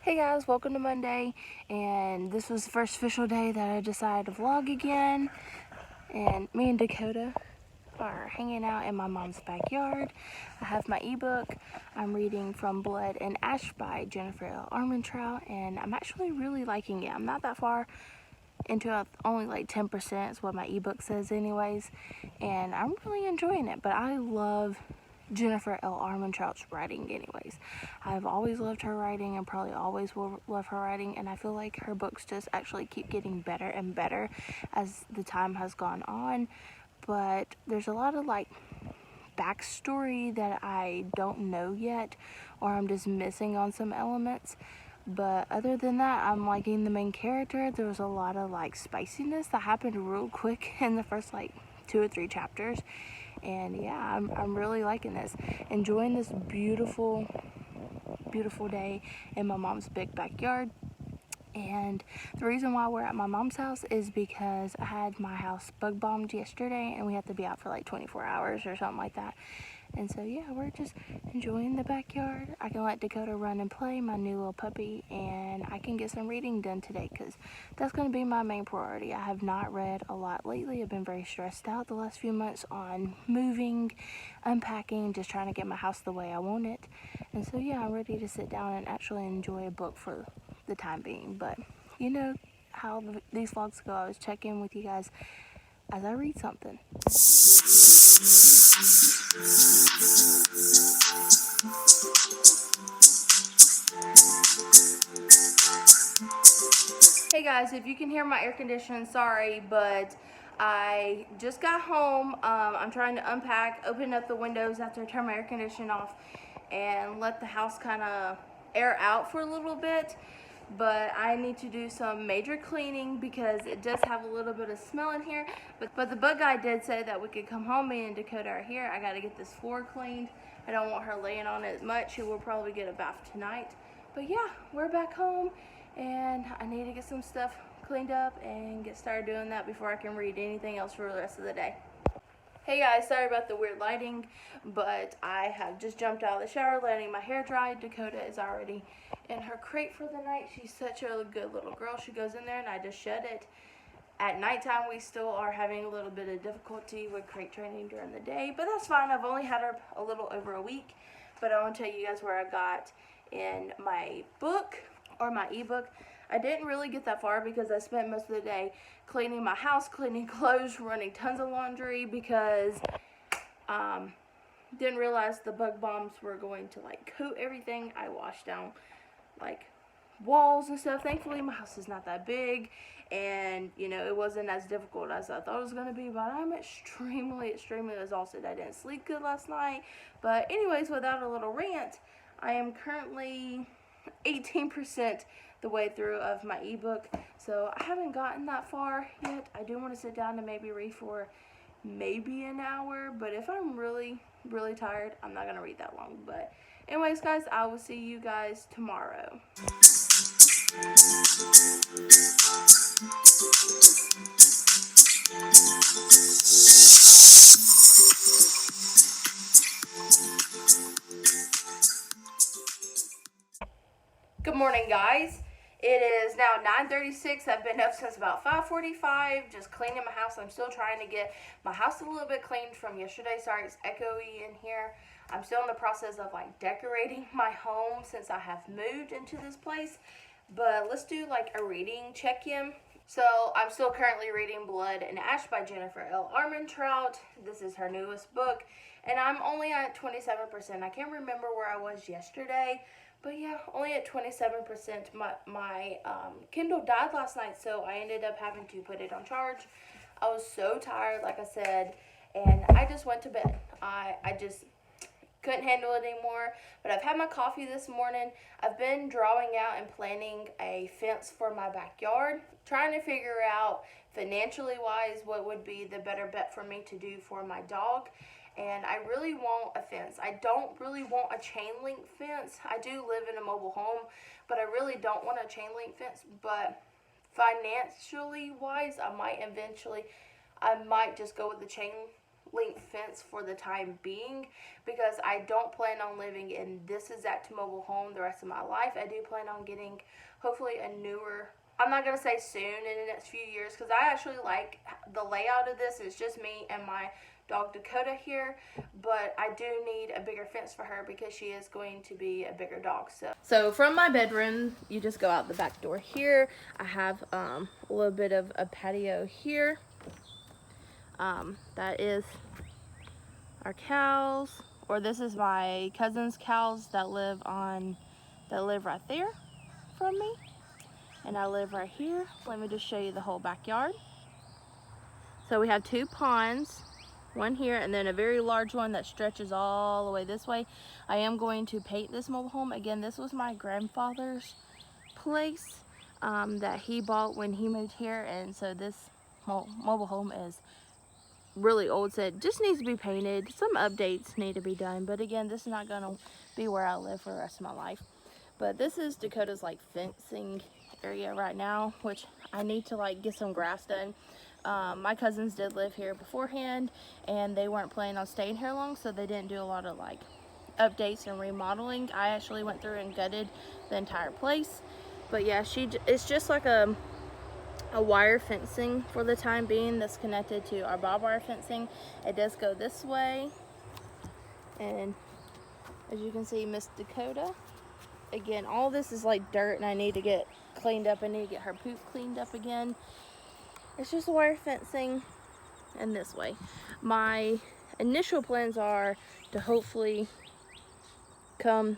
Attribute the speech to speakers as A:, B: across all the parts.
A: Hey guys, welcome to Monday, and this was the first official day that I decided to vlog again, and me and Dakota are hanging out in my mom's backyard. I have my ebook. I'm reading From Blood and Ash by Jennifer L. Armentrout, and I'm actually really liking it. I'm not that far into it, only like 10% is what my ebook says anyways, and I'm really enjoying it. But I love Jennifer L. Armentrout's writing anyways. I've always loved her writing and probably always will love her writing, and I feel like her books just actually keep getting better and better as the time has gone on. But there's a lot of like backstory that I don't know yet, or I'm just missing on some elements. But other than that, I'm liking the main character. There was a lot of like spiciness that happened real quick in the first like 2 or 3 chapters. And yeah, I'm really liking this. Enjoying this beautiful day in my mom's big backyard. And the reason why we're at my mom's house is because I had my house bug bombed yesterday and we have to be out for like 24 hours or something like that. And so yeah, we're just enjoying the backyard. I can let Dakota run and play, my new little puppy, and I can get some reading done today because that's going to be my main priority. I have not read a lot lately. I've been very stressed out the last few months on moving, unpacking, just trying to get my house the way I want it. And so yeah, I'm ready to sit down and actually enjoy a book for the time being. But you know how these vlogs go. I always check in with you guys as I read something. Hey guys, if you can hear my air conditioning, sorry, but I just got home. I'm trying to unpack, open up the windows after I turn my air conditioning off, and let the house kind of air out for a little bit. But I need to do some major cleaning because it does have a little bit of smell in here. But the bug guy did say that we could come home. Me and Dakota are here. I got to get this floor cleaned. I don't want her laying on it much. She will probably get a bath tonight. But yeah, we're back home, and I need to get some stuff cleaned up and get started doing that before I can read anything else for the rest of the day. Hey guys, sorry about the weird lighting, but I have just jumped out of the shower letting my hair dry. Dakota is already in her crate for the night. She's such a good little girl. She goes in there and I just shut it. At nighttime, we still are having a little bit of difficulty with crate training during the day, but that's fine. I've only had her a little over a week, but I want to tell you guys where I got in my book, or my ebook. I didn't really get that far because I spent most of the day cleaning my house, cleaning clothes, running tons of laundry because didn't realize the bug bombs were going to like coat everything. I washed down like walls and stuff. Thankfully my house is not that big, and you know, it wasn't as difficult as I thought it was going to be, but I'm extremely exhausted. I didn't sleep good last night. But anyways, without a little rant, I am currently 18% the way through of my ebook, so I haven't gotten that far yet. I do want to sit down and maybe read for maybe an hour, but if I'm really tired, I'm not gonna read that long. But anyways guys, I will see you guys tomorrow. Good morning guys. It is now 9:36. I've been up since about 5:45 just cleaning my house. I'm still trying to get my house a little bit cleaned from yesterday. Sorry, it's echoey in here. I'm still in the process of like decorating my home since I have moved into this place. But let's do like a reading check-in. So I'm still currently reading Blood and Ash by Jennifer L. Armentrout. This is her newest book, and I'm only at 27%. I can't remember where I was yesterday, but yeah, only at 27%. My Kindle died last night, so I ended up having to put it on charge. I was so tired, like I said, and I just went to bed. I just couldn't handle it anymore. But I've had my coffee this morning. I've been drawing out and planning a fence for my backyard, trying to figure out financially wise what would be the better bet for me to do for my dog. And I really want a fence. I don't really want a chain link fence. I do live in a mobile home, but I really don't want a chain link fence. But financially wise, I might just go with the chain link fence for the time being, because I don't plan on living in this exact mobile home the rest of my life. I do plan on getting hopefully a newer, I'm not going to say soon, in the next few years, because I actually like the layout of this. It's just me and my dog Dakota here, but I do need a bigger fence for her because she is going to be a bigger dog. So from my bedroom, you just go out the back door here. I have a little bit of a patio here. That is our cows, or this is my cousin's cows that live right there from me, and I live right here. Let me just show you the whole backyard. So we have 2 ponds, one here and then a very large one that stretches all the way this way. I am going to paint this mobile home. Again, this was my grandfather's place that he bought when he moved here, and so this mobile home is really old, so it just needs to be painted. Some updates need to be done, but again, this is not going to be where I live for the rest of my life. But this is Dakota's like fencing area right now, which I need to like get some grass done. My cousins did live here beforehand, and they weren't planning on staying here long, so they didn't do a lot of like updates and remodeling. I actually went through and gutted the entire place. But yeah, it's just like a wire fencing for the time being that's connected to our barbed wire fencing. It does go this way, and as you can see, Miss Dakota, again, all this is like dirt and I need to get cleaned up. I need to get her poop cleaned up again. It's just wire fencing and this way. My initial plans are to hopefully come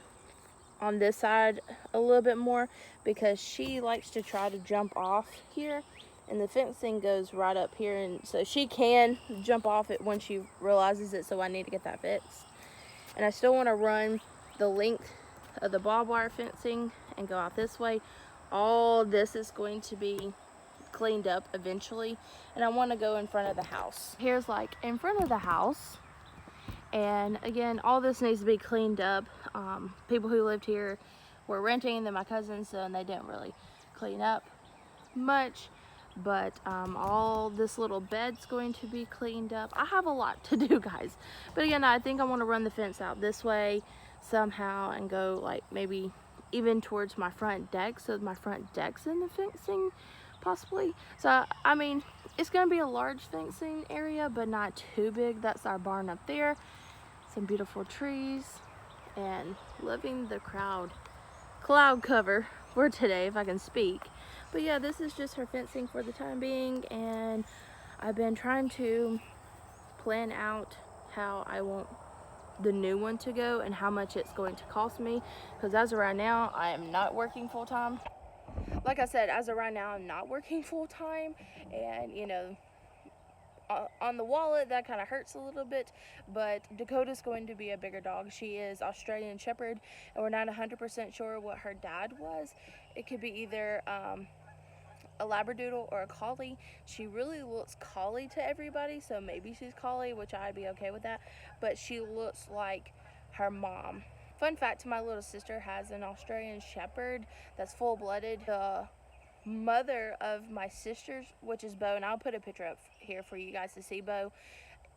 A: on this side a little bit more, because she likes to try to jump off here, and the fencing goes right up here, and so she can jump off it when she realizes it, so I need to get that fixed. And I still want to run the length of the barbed wire fencing and go out this way. All this is going to be cleaned up eventually, and I want to go in front of the house. Here's like in front of the house, and again, all this needs to be cleaned up. People who lived here were renting, and then my cousins, and they didn't really clean up much. But all this little bed's going to be cleaned up. I have a lot to do, guys. But again, I think I want to run the fence out this way somehow and go like maybe even towards my front deck, so my front deck's in the fencing possibly. So I mean, it's going to be a large fencing area, but not too big. That's our barn up there. Some beautiful trees, and loving the cloud cover for today, if I can speak. But yeah, this is just her fencing for the time being, and I've been trying to plan out how I want the new one to go and how much it's going to cost me, because as of right now, I am not working full-time. Like I said, as of right now, I'm not working full-time, and you know, on the wallet that kind of hurts a little bit. But Dakota's going to be a bigger dog. She is Australian Shepherd, and we're not 100% sure what her dad was. It could be either a Labradoodle or a Collie. She really looks Collie to everybody, so maybe she's Collie, which I'd be okay with that, but she looks like her mom. Fun fact, my little sister has an Australian Shepherd that's full-blooded. The mother of my sister's, which is Bo, and I'll put a picture up here for you guys to see Bo,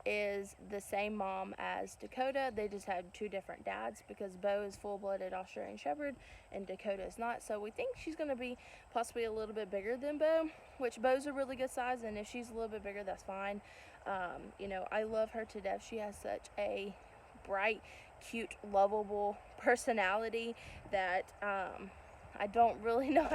A: is the same mom as Dakota. They just had 2 different dads, because Bo is full-blooded Australian Shepherd and Dakota is not. So we think she's going to be possibly a little bit bigger than Bo, which Bo's a really good size, and if she's a little bit bigger, that's fine. You know, I love her to death. She has such a bright, cute, lovable personality that I don't really know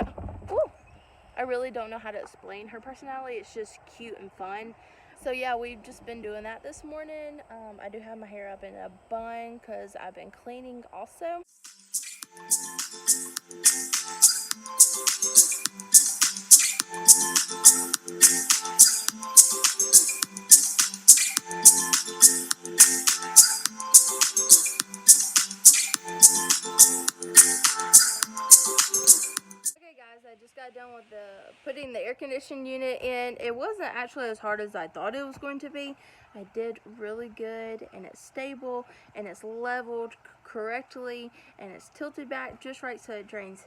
A: I really don't know how to explain her personality. It's just cute and fun. So yeah, we've just been doing that this morning. I do have my hair up in a bun because I've been cleaning also. I just got done with putting the air conditioning unit in. It wasn't actually as hard as I thought it was going to be. I did really good, and it's stable, and it's leveled correctly, and it's tilted back just right so it drains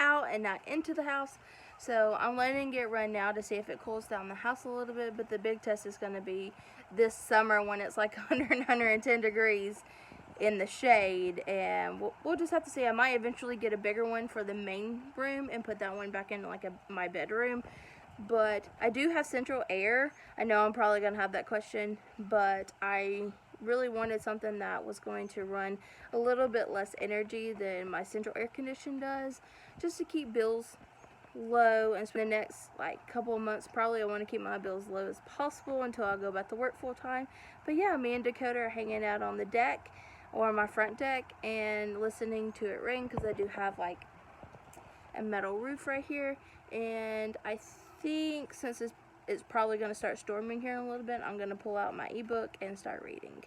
A: out and not into the house. So I'm letting it run now to see if it cools down the house a little bit, but the big test is going to be this summer when it's like 100, 110 degrees in the shade, and we'll just have to see. I might eventually get a bigger one for the main room and put that one back in like my bedroom. But I do have central air. I know I'm probably going to have that question, but I really wanted something that was going to run a little bit less energy than my central air condition does, just to keep bills low. And for the next like couple of months, probably I want to keep my bills low as possible until I go back to work full time. But yeah, me and Dakota are hanging out on the deck or my front deck and listening to it rain, because I do have like a metal roof right here, and I think since it's probably going to start storming here in a little bit, I'm going to pull out my ebook and start reading.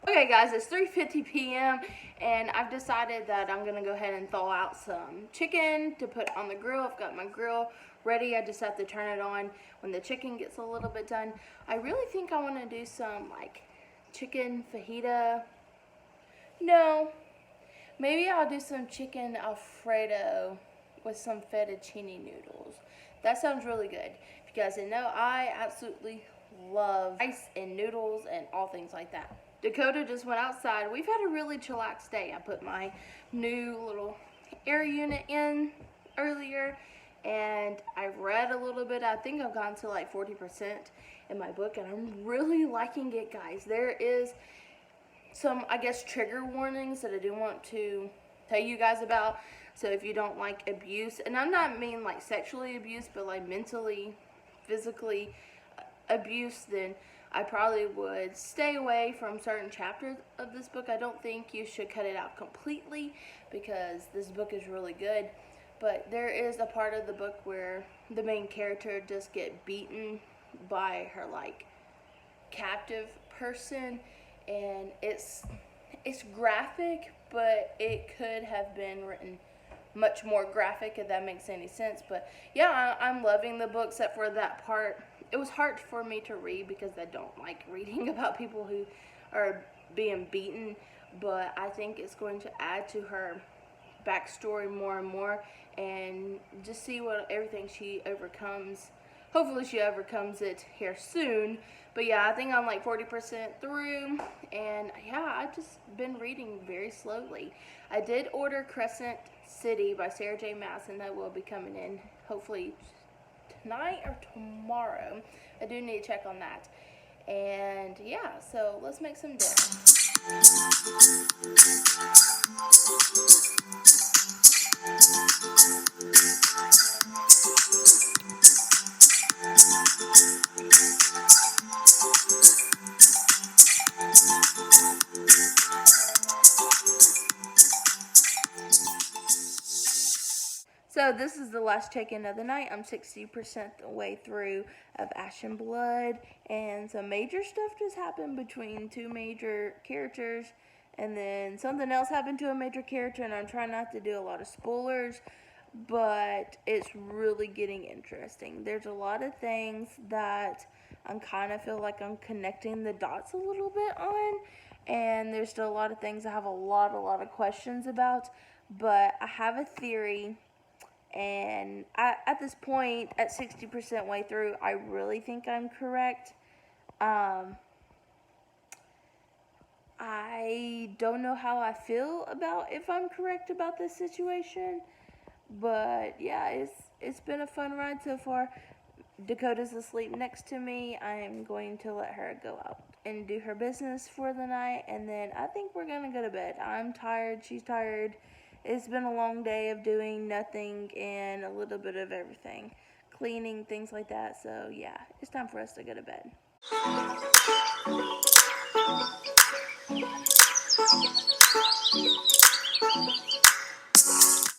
A: Okay guys, it's 3:50 p.m. and I've decided that I'm going to go ahead and thaw out some chicken to put on the grill. I've got my grill ready. I just have to turn it on when the chicken gets a little bit done. I really think I want to do some like chicken fajita. No, maybe I'll do some chicken Alfredo with some fettuccine noodles. That sounds really good. If you guys didn't know, I absolutely love rice and noodles and all things like that. Dakota just went outside. We've had a really chillax day. I put my new little air unit in earlier, and I've read a little bit. I think I've gotten to like 40% in my book, and I'm really liking it, guys. There is some, I guess, trigger warnings that I do want to tell you guys about. So if you don't like abuse, and I'm not mean like sexually abuse, but like mentally, physically abuse, then I probably would stay away from certain chapters of this book. I don't think you should cut it out completely, because this book is really good. But there is a part of the book where the main character just get beaten by her like captive person, and it's graphic, but it could have been written much more graphic, if that makes any sense. But yeah, I'm loving the book, except for that part. It was hard for me to read because I don't like reading about people who are being beaten, but I think it's going to add to her backstory more and more, and just see what everything she overcomes. Hopefully she overcomes it here soon. But yeah, I think I'm like 40% through, and yeah, I've just been reading very slowly. I did order Crescent City by Sarah J. Maas, and that will be coming in hopefully tonight or tomorrow. I do need to check on that. And yeah, so let's make some dinner. So this is the last check-in of the night. I'm 60% the way through of Ash and Blood, and some major stuff just happened between two major characters, and then something else happened to a major character, and I'm trying not to do a lot of spoilers, but it's really getting interesting. There's a lot of things that I'm kind of feel like I'm connecting the dots a little bit on, and there's still a lot of things I have a lot of questions about, but I have a theory. And at this point, at 60% way through, I really think I'm correct. I don't know how I feel about if I'm correct about this situation, but yeah, it's been a fun ride so far. Dakota's asleep next to me. I'm going to let her go out and do her business for the night, and then I think we're gonna go to bed. I'm tired, she's tired. It's been a long day of doing nothing and a little bit of everything. Cleaning, things like that. So yeah, it's time for us to go to bed.